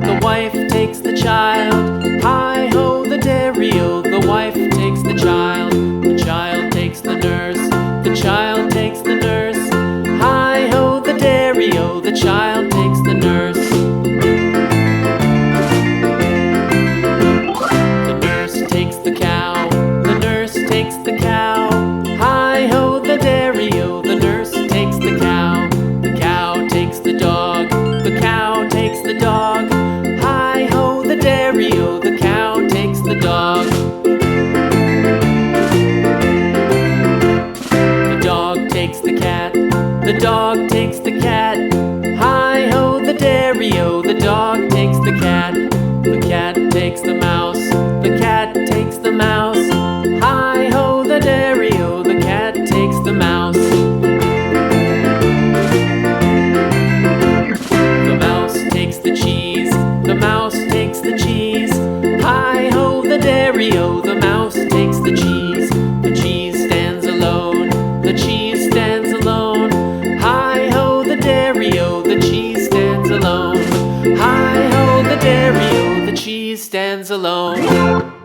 the wife takes the child. Hi-ho, the dairy-o, the wife takes the child. The child takes the nurse, the child takes the nurse. Hi-ho, the dairy-o, the child takes the nurse. The nurse takes the cow, the nurse takes the cow. Hi-ho, the dairy-o, the nurse takes the cow. The cow takes the dog, the cow takes the dog. Hi-ho, the dairy-o, the cow takes the dog. The dog takes the cat, the dog takes the cat. Hi-ho, the dairy-o, the dog takes the cat. The cat takes the mouse, the cat takes the mouse. Hi-ho, the dairy-o, the cat takes the mouse. The mouse takes the cheese, the mouse takes the cheese. Hi-ho, the dairy-o, the mouse takes the cheese. The cheese stands alone, the cheese stands alone. Hi-ho, the dairy-o, the cheese stands alone. Hi-ho, the dairy-o, the cheese stands alone.